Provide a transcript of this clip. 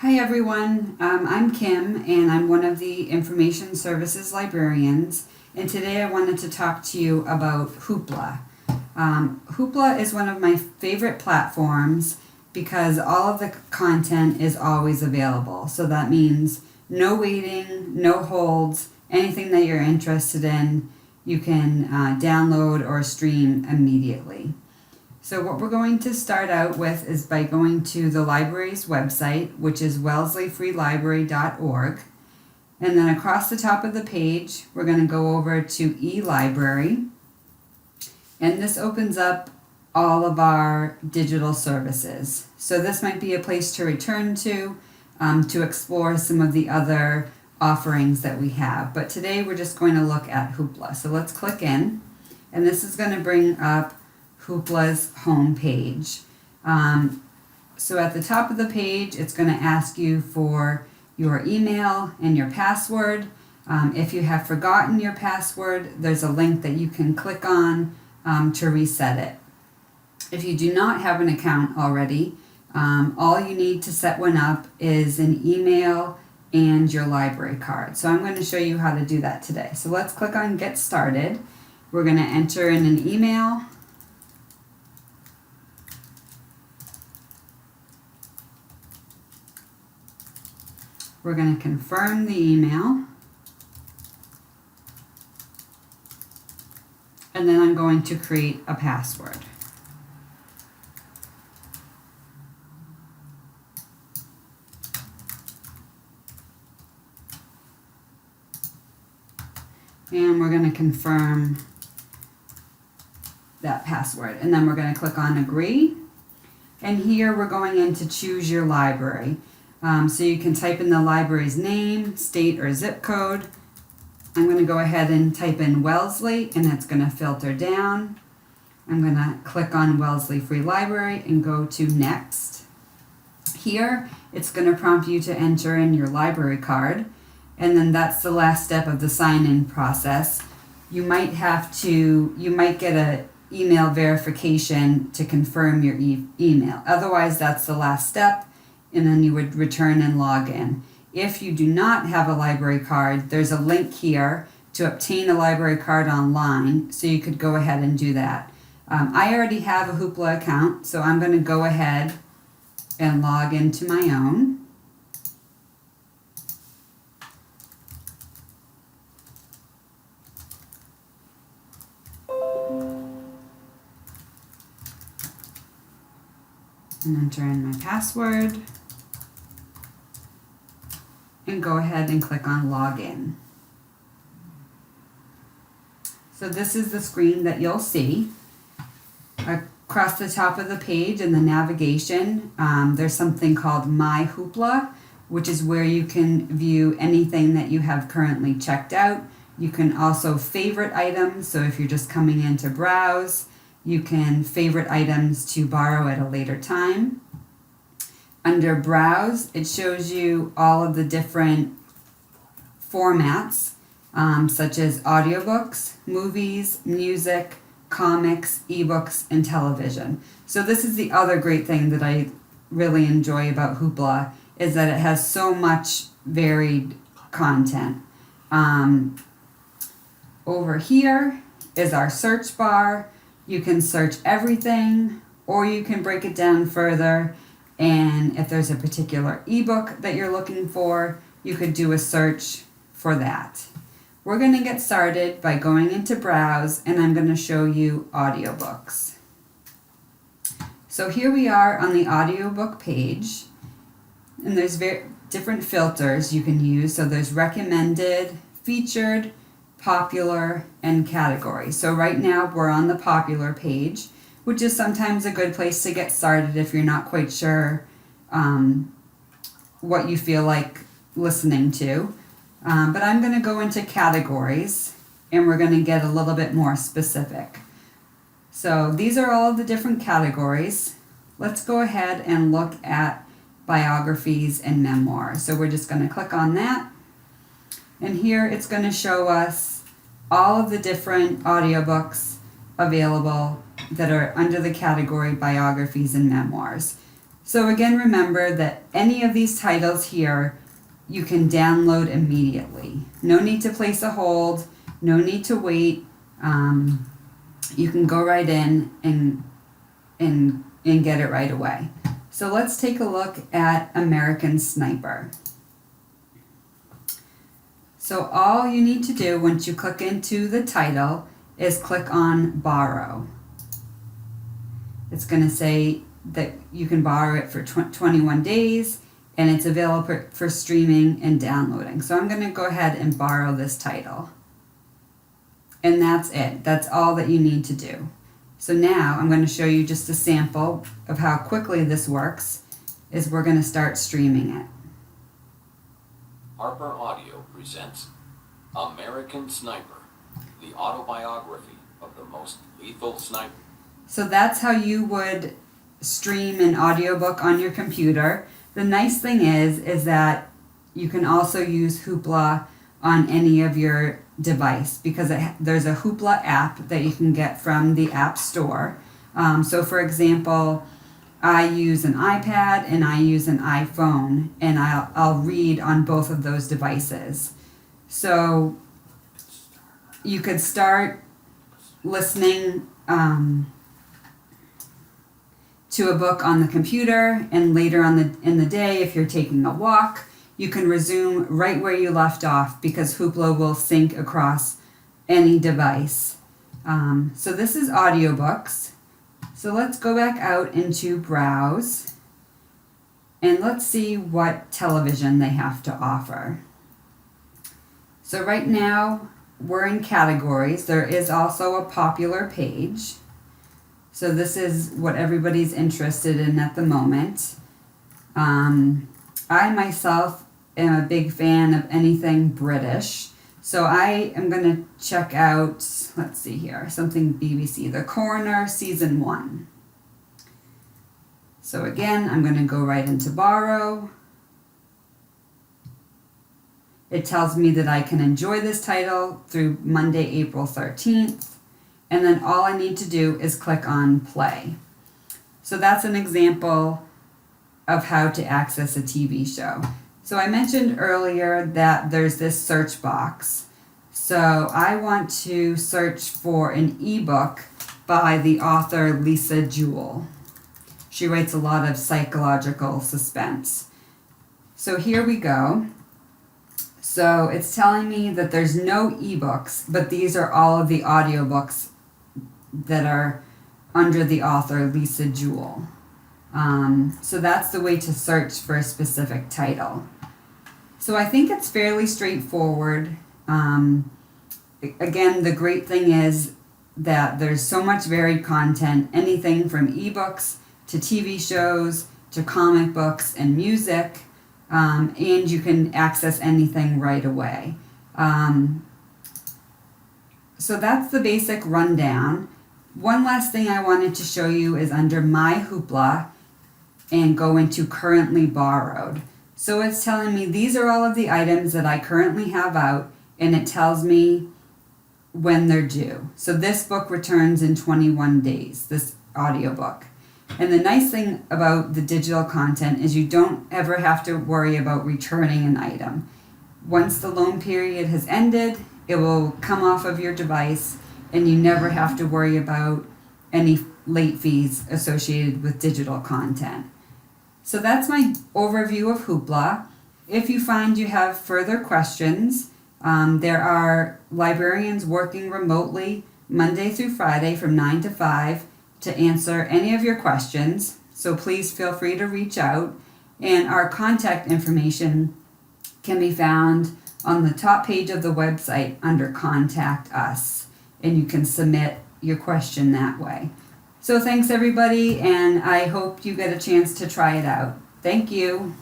Hi everyone, I'm Kim and I'm one of the Information Services librarians, and today I wanted to talk to you about Hoopla. Hoopla is one of my favorite platforms because all of the content is always available. So that means no waiting, no holds, anything that you're interested in, you can download or stream immediately. So what we're going to start out with is by going to the library's website, which is wellesleyfreelibrary.org. And then across the top of the page, we're going to go over to eLibrary. And this opens up all of our digital services. So this might be a place to return to explore some of the other offerings that we have. But today we're just going to look at Hoopla. So let's click in. And this is going to bring up Hoopla's home page. So at the top of the page, it's going to ask you for your email and your password. If you have forgotten your password, there's a link that you can click on to reset it. If you do not have an account already, all you need to set one up is an email and your library card. So I'm going to show you how to do that today. So let's click on Get Started. We're going to enter in an email. We're going to confirm the email. And then I'm going to create a password. And we're going to confirm that password. And then we're going to click on Agree. And here we're going in to choose your library. So you can type in the library's name, state, or zip code. I'm going to go ahead and type in Wellesley, and it's going to filter down. I'm going to click on Wellesley Free Library and go to Next. Here, it's going to prompt you to enter in your library card, and then that's the last step of the sign-in process. You might get an email verification to confirm your email. Otherwise, that's the last step, and then you would return and log in. If you do not have a library card, there's a link here to obtain a library card online, so you could go ahead and do that. I already have a Hoopla account, so I'm going to go ahead and log into my own. And enter in my password. And go ahead and click on Login. So this is the screen that you'll see. Across the top of the page in the navigation, there's something called My Hoopla, which is where you can view anything that you have currently checked out. You can also favorite items, so if you're just coming in to browse, you can favorite items to borrow at a later time. Under Browse, it shows you all of the different formats, such as audiobooks, movies, music, comics, ebooks, and television. So this is the other great thing that I really enjoy about Hoopla, is that it has so much varied content. Over here is our search bar. You can search everything, or you can break it down further. And if there's a particular ebook that you're looking for, you could do a search for that. We're going to get started by going into Browse, and I'm going to show you audiobooks. So here we are on the audiobook page, and there's different filters you can use. So there's recommended, featured, popular, and category. So right now we're on the popular page, which is sometimes a good place to get started if you're not quite sure what you feel like listening to. But I'm going to go into categories, and we're going to get a little bit more specific. So these are all of the different categories. Let's go ahead and look at biographies and memoirs. So we're just going to click on that. And here it's going to show us all of the different audiobooks available that are under the category biographies and memoirs. So again, remember that any of these titles here you can download immediately. No need to place a hold, no need to wait. You can go right in and get it right away. So let's take a look at American Sniper. So all you need to do once you click into the title is click on borrow. It's going to say that you can borrow it for 21 days and it's available for streaming and downloading. So I'm going to go ahead and borrow this title. And that's it. That's all that you need to do. So now I'm going to show you just a sample of how quickly this works. Is we're going to start streaming it. Harper Audio presents American Sniper, the autobiography of the most lethal sniper. So that's how you would stream an audiobook on your computer. The nice thing is that you can also use Hoopla on any of your device because there's a Hoopla app that you can get from the App Store. So for example, I use an iPad and I use an iPhone, and I'll read on both of those devices. So you could start listening to a book on the computer, and later in the day, if you're taking a walk, you can resume right where you left off because Hoopla will sync across any device. So this is audiobooks. So let's go back out into Browse, and let's see what television they have to offer. So right now, we're in categories. There is also a popular page. So this is what everybody's interested in at the moment. I myself am a big fan of anything British. So I am going to check out, let's see here, something BBC, The Coroner Season 1. So again, I'm going to go right into borrow. It tells me that I can enjoy this title through Monday, April 13th. And then all I need to do is click on play. So that's an example of how to access a TV show. So I mentioned earlier that there's this search box. So I want to search for an ebook by the author Lisa Jewell. She writes a lot of psychological suspense. So here we go. So it's telling me that there's no ebooks, but these are all of the audiobooks that are under the author Lisa Jewell. So that's the way to search for a specific title. So I think it's fairly straightforward. Again, the great thing is that there's so much varied content, anything from ebooks to TV shows to comic books and music, and you can access anything right away. So that's the basic rundown. One last thing I wanted to show you is under My Hoopla and go into Currently Borrowed. So it's telling me these are all of the items that I currently have out, and it tells me when they're due. So this book returns in 21 days, this audiobook. And the nice thing about the digital content is you don't ever have to worry about returning an item. Once the loan period has ended, it will come off of your device, and you never have to worry about any late fees associated with digital content. So that's my overview of Hoopla. If you find you have further questions, there are librarians working remotely Monday through Friday from 9 to 5 to answer any of your questions. So please feel free to reach out. And our contact information can be found on the top page of the website under Contact Us. And you can submit your question that way. So thanks everybody, and I hope you get a chance to try it out. Thank you.